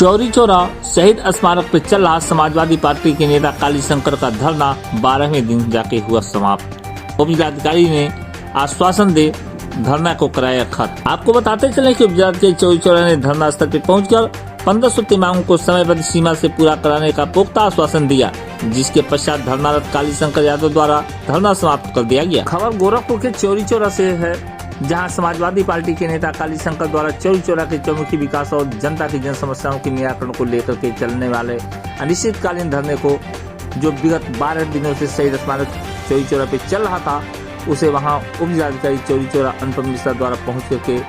चौरी चौरा शहीद स्मारक पर चल रहा समाजवादी पार्टी के नेता कालीशंकर का धरना 12वें दिन जाके हुआ समाप्त। उप जिलाधिकारी ने आश्वासन दे धरना को कराया खत्म। आपको बताते चले कि उप जिलाधिकारी चौरी चौरा ने धरना स्थल पर पहुंचकर 1500 मांगों को समयबद्ध सीमा से पूरा कराने का पुख्ता आश्वासन दिया, जिसके पश्चात धरनारत कालीशंकर यादव द्वारा धरना समाप्त कर दिया गया। खबर गोरखपुर के चौरी चौरा से है, जहां समाजवादी पार्टी के नेता कालीशंकर द्वारा चौरी चौरा के चौमुखी विकास और जनता की जन समस्याओं के निराकरण को लेकर के चलने वाले अनिश्चितकालीन धरने को, जो विगत 12 दिनों से शहीद स्मारक चौरी चौरा पे चल रहा था, उसे वहां उप जिलाधिकारी चौरी चौरा अनुपम मिश्रा द्वारा पहुंच करके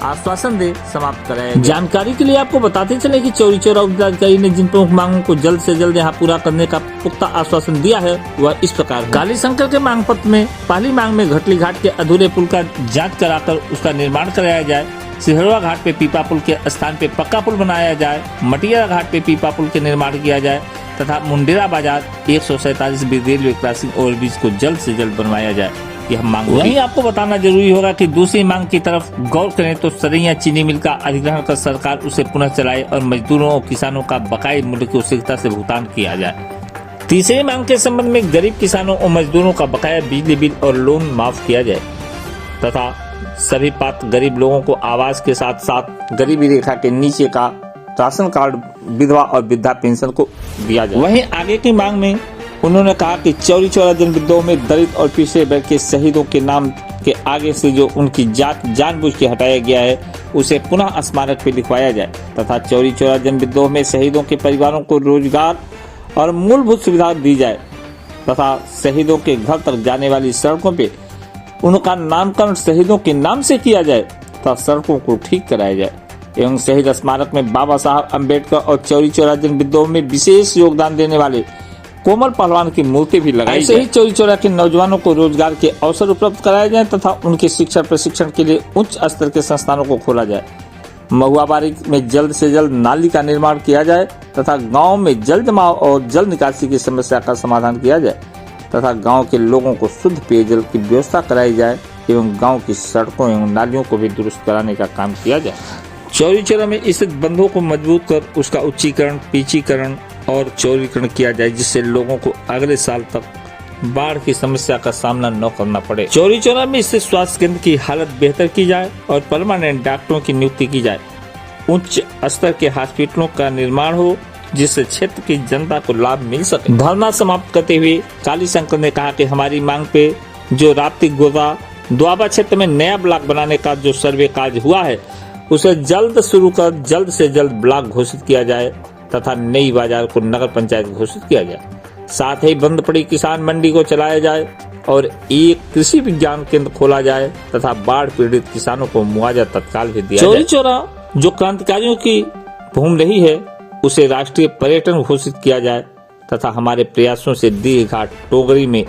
आश्वासन दे समाप्त कराया। जानकारी के लिए आपको बताते चले कि चौरी चौरा उप जिलाधिकारी ने जिन प्रमुख मांगों को जल्द से जल्द यहां पूरा करने का पुख्ता आश्वासन दिया है, वह इस प्रकार है। कालीशंकर के मांग पत्र में पहली मांग में घटली घाट के अधूरे पुल का जांच कराकर उसका निर्माण कराया जाए, सिहरवा घाट पे पीपा पुल के स्थान पे पक्का पुल बनाया जाए, मटिया घाट पे पीपा पुल के निर्माण किया जाए तथा मुंडेरा बाजार 147 रेलवे क्रॉसिंग ओवरब्रिज को जल्द से जल्द बनवाया जाए। यह मांग वहीं आपको बताना जरूरी होगा कि दूसरी मांग की तरफ गौर करें तो सरैया चीनी मिल का अधिग्रहण कर सरकार उसे पुनः चलाए और मजदूरों और किसानों का बकाये मूल्य को शीघ्रता से भुगतान किया जाए। तीसरी मांग के संबंध में गरीब किसानों और मजदूरों का बकाया बिजली बिल और लोन माफ किया जाए तथा सभी पात्र गरीब लोगों को आवास के साथ साथ गरीबी रेखा के नीचे का राशन कार्ड, विधवा और वृद्धा पेंशन को दिया जाए। वहीं आगे की मांग में उन्होंने कहा कि चौरी चौरा जनविद्रोह में दलित और पिछड़े वर्ग के शहीदों के नाम के आगे से जो उनकी जात जानबूझ के हटाया गया है, उसे पुनः स्मारक पे लिखवाया जाए तथा चौरी चौरा जनविद्रोह में शहीदों के परिवारों को रोजगार और मूलभूत सुविधा दी जाए तथा शहीदों के घर तक जाने वाली सड़कों पे उनका नामकरण शहीदों के नाम से किया जाए तथा सड़कों को ठीक कराया जाए एवं शहीद स्मारक में बाबा साहब अम्बेडकर और चौरी चौरा जनविद्रोह में विशेष योगदान देने वाले कोमल पहलवान की मूर्ति भी लगाई। ऐसे ही चौरी चौरा के नौजवानों को रोजगार के अवसर उपलब्ध कराए जाए तथा उनके शिक्षा प्रशिक्षण के लिए उच्च स्तर के संस्थानों को खोला जाए। महुआबारी में जल्द से जल्द नाली का निर्माण किया जाए तथा गांव में जल जमाव और जल निकासी की समस्या का समाधान किया जाए तथा गांव के लोगों को शुद्ध पेयजल की व्यवस्था कराई जाए एवं गाँव की सड़कों एवं नालियों को भी दुरुस्त कराने का काम किया जाए। चौरी चौरा में स्थित बंधों को मजबूत कर उसका उच्चीकरण, पिचीकरण और चौड़ीकरण किया जाए, जिससे लोगों को अगले साल तक बाढ़ की समस्या का सामना न करना पड़े। चौरी चौरा में स्थित स्वास्थ्य केंद्र की हालत बेहतर की जाए और परमानेंट डॉक्टरों की नियुक्ति की जाए। उच्च स्तर के हॉस्पिटलों का निर्माण हो, जिससे क्षेत्र की जनता को लाभ मिल सके। धरना समाप्त करते हुए कालीशंकर ने कहा कि हमारी मांग पे जो राप्ती गोदा द्वाबा क्षेत्र में नया ब्लॉक बनाने का जो सर्वे कार्य हुआ है, उसे जल्द शुरू कर जल्द से जल्द ब्लॉक घोषित किया जाए तथा नई बाजार को नगर पंचायत घोषित किया जाए। साथ ही बंद पड़ी किसान मंडी को चलाया जाए और एक कृषि विज्ञान केंद्र खोला जाए तथा बाढ़ पीड़ित किसानों को मुआवजा तत्काल भी दिया जाए। चौरी चौरा जो क्रांतिकारियों की भूमि रही है, उसे राष्ट्रीय पर्यटन घोषित किया जाए तथा हमारे प्रयासों से दीघ घाट टोगरी में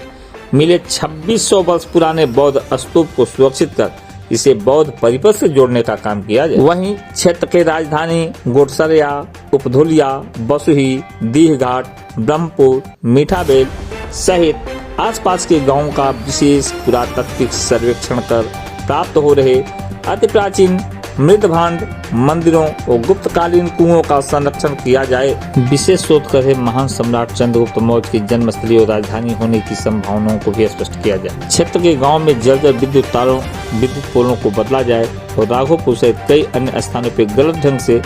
मिले 2600 वर्ष पुराने बौद्ध स्तूप को सुरक्षित कर इसे बौद्ध परिपथ से जोड़ने का काम किया जाए। वहीं क्षेत्र के राजधानी गोटसरिया, उपधोलिया, बसुही, दीघ घाट, ब्रह्मपुर, मीठाबेल सहित आसपास के गांवों का विशेष पुरातात्विक सर्वेक्षण कर प्राप्त हो रहे अति प्राचीन मृदभांड मंदिरों और गुप्तकालीन कुओं का संरक्षण किया जाए। विशेष शोध कर महान सम्राट चंद्रगुप्त मौर्य की जन्मस्थली और राजधानी होने की संभावनाओं को भी स्पष्ट किया जाए। क्षेत्र के गांव में जर्जर विद्युत तारों, विद्युत पोलों को बदला जाए और राघोपुर सहित कई अन्य स्थानों पर गलत ढंग से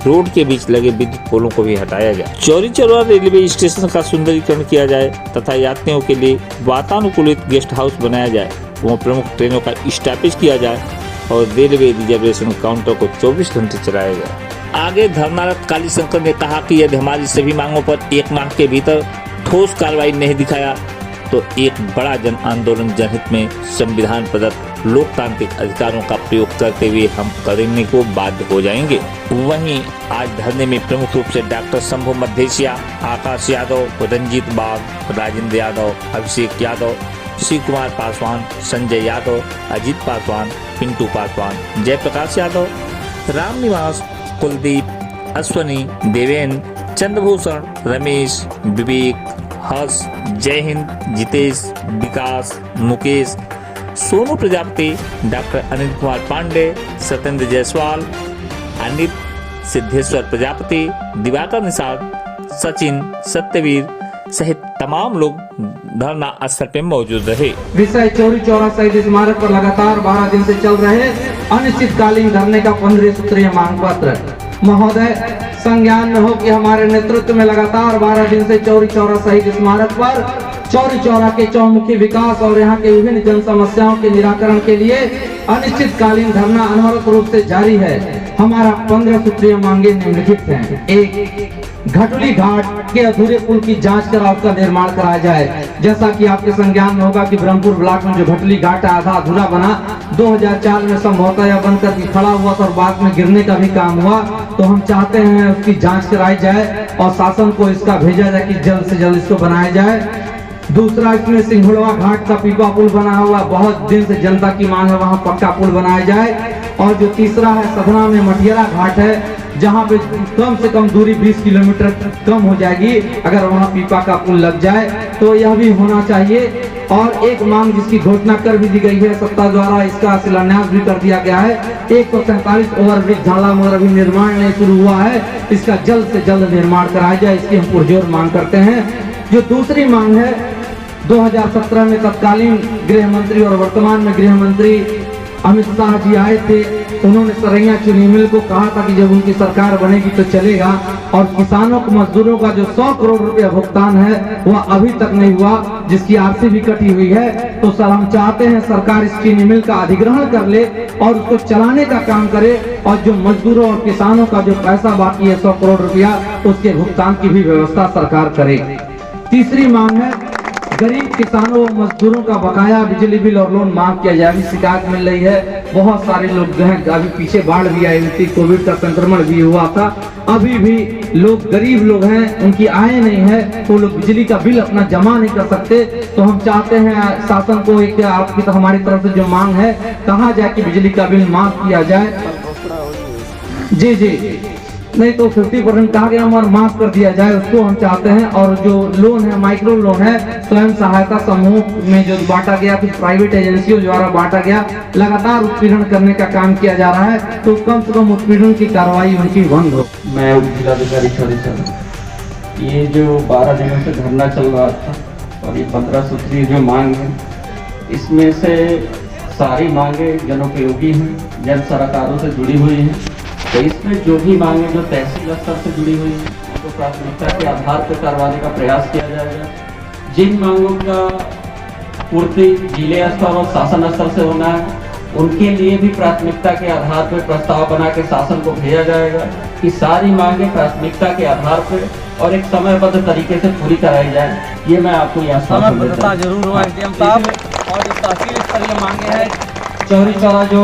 रोड के बीच लगे विद्युत पोलों को भी हटाया जाए। चौरी चौरा रेलवे स्टेशन का सुंदरीकरण किया जाए तथा यात्रियों के लिए वातानुकूलित गेस्ट हाउस बनाया जाए। वहाँ प्रमुख ट्रेनों का स्टॉपेज किया जाए और रेलवे रिजर्वेशन काउंटर को 24 घंटे चलाया जाए। आगे धरनारत कालीशंकर ने कहा कि यदि हमारी सभी मांगों पर 1 माह के भीतर ठोस कार्रवाई नहीं दिखाया तो एक बड़ा जन आंदोलन जनहित में संविधान प्रदत्त लोकतांत्रिक अधिकारों का प्रयोग करते हुए हम करने को बाध्य हो जाएंगे। वहीं आज धरने में प्रमुख रूप से डॉक्टर शंभू मद्धेसिया, आकाश यादव, रंजीत बाग, राजेंद्र यादव, अभिषेक यादव, शिव कुमार पासवान, संजय यादव, अजीत पासवान, पिंटू पासवान, जयप्रकाश यादव, राम निवास, कुलदीप, अश्वनी, देवेंद्र, चंद्रभूषण, रमेश, विवेक, हर्ष, जय हिंद, जितेश, विकास, मुकेश, सोनू प्रजापति, डॉक्टर अनिल कुमार पांडे, सत्येंद्र जायसवाल, अनित, सिद्धेश्वर प्रजापति, दिवाकर निषाद, सचिन, सत्यवीर सहित तमाम लोग धरना स्थल पे मौजूद रहे। विषय चौरी चौरा शहीद स्मारक पर लगातार 12 दिन से चल रहे अनिश्चितकालीन धरने का 15 सूत्रीय मांग पत्र। महोदय, संज्ञान में हो कि हमारे नेतृत्व में लगातार 12 दिन से चौरी चौरा शहीद स्मारक पर चौरी चौरा के चौमुखी विकास और यहाँ के विभिन्न जन समस्याओं के निराकरण के लिए अनिश्चितकालीन धरना अनवरत रूप से जारी है। हमारा 15 सूत्रीय मांगे निम्नलिखित हैं। 1. घटुली घाट के अधूरे पुल की जांच कर उसका निर्माण कराया जाए। जैसा कि आपके संज्ञान में होगा कि ब्रह्मपुर ब्लॉक में जो घटुली घाट आधा अधूरा बना 2004 में संभवतः या बनकर के खड़ा हुआ और बाद में गिरने का भी काम हुआ, तो हम चाहते हैं उसकी जांच कराई जाए और शासन को इसका भेजा जाए कि जल्द से जल्द इसको बनाया जाए। दूसरा, इसमें सिंघुड़वा घाट का पीपा पुल बना हुआ, बहुत दिन से जनता की मांग है वहाँ पक्का पुल बनाया जाए। और जो तीसरा है, सधना में मटियाला घाट है, जहाँ पे कम से कम दूरी 20 किलोमीटर कम हो जाएगी अगर वहाँ पीपा का पुल लग जाए, तो यह भी होना चाहिए। और एक मांग जिसकी घोषणा कर भी दी गई है सत्ता द्वारा, इसका शिलान्यास भी कर दिया गया है। 147 ओवरब्रिज झाला मगर अभी निर्माण नहीं शुरू हुआ है, इसका जल्द से जल्द निर्माण कराया जाए, इसकी हम पुरजोर मांग करते हैं। जो दूसरी मांग है, 2017 में तत्कालीन गृह मंत्री और वर्तमान में गृह मंत्री अमित शाह जी आए थे। उन्होंने सरैया चीनी मिल को कहा था कि जब उनकी सरकार बनेगी तो चलेगा, और किसानों को मजदूरों का जो 100 करोड़ रुपया भुगतान है वह अभी तक नहीं हुआ, जिसकी आरसी भी कटी हुई है। तो सर, हम चाहते हैं सरकार इस चीनी मिल का अधिग्रहण कर ले और उसको चलाने का काम करे, और जो मजदूरों और किसानों का जो पैसा बाकी है 100 करोड़ रुपया, उसके भुगतान की भी व्यवस्था सरकार करे। तीसरी मांग है, गरीब किसानों और मजदूरों का बकाया बिजली बिल और लोन माफ किया जाए। अभी शिकायत मिल रही है, बहुत सारे लोग जो हैं, अभी पीछे बाढ़ भी आई थी, कोविड का संक्रमण भी हुआ था, अभी भी लोग गरीब लोग हैं, उनकी आय नहीं है, तो लोग बिजली का बिल अपना जमा नहीं कर सकते। तो हम चाहते हैं शासन को एक आपकी तो हमारी तरफ से जो मांग है, कहा जाए कि बिजली का बिल माफ किया जाए। जी, नहीं तो 50% कहा गया और माफ कर दिया जाए, उसको हम चाहते हैं। और जो लोन है, माइक्रो लोन है, स्वयं सहायता समूह में जो बांटा गया, फिर प्राइवेट एजेंसियों द्वारा बांटा गया, लगातार उत्पीड़न करने का काम किया जा रहा है, तो कम से कम उत्पीड़न की कार्रवाई उनकी बंद हो। मैं उप जिलाधिकारी छोड़ीसर, ये जो 12 दिनों से धरना चल रहा था और ये 15 सूत्रीय जो मांग है, इसमें से सारी मांगे जनोपयोगी हैं, जन सरकारों से जुड़ी हुई हैं। तो इसमें जो भी मांगे जो तहसील स्तर से जुड़ी हुई है, उनको प्राथमिकता के आधार पर करवाने का प्रयास किया जाएगा। जिन मांगों का पूर्ति जिले स्तर और शासन स्तर से होना है, उनके लिए भी प्राथमिकता के आधार पर प्रस्ताव बना के शासन को भेजा जाएगा कि सारी मांगे प्राथमिकता के आधार पर और एक समयबद्ध तरीके से पूरी कराई जाए। ये मैं आपको यहाँ समयबद्धता जरूर हुआ एसडीएम साहब। और जो तहसील स्तरीय मांगे हैं, चौरी चौरा जो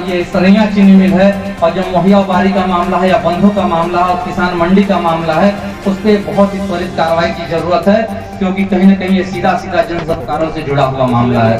ये सरैया चीनी मिल है, और जो मुहैया बारी का मामला है या बंधों का मामला है और किसान मंडी का मामला है, उस पर बहुत ही त्वरित कार्रवाई की जरूरत है, क्योंकि कहीं न कहीं ये सीधा जन सरकारों से जुड़ा हुआ मामला है।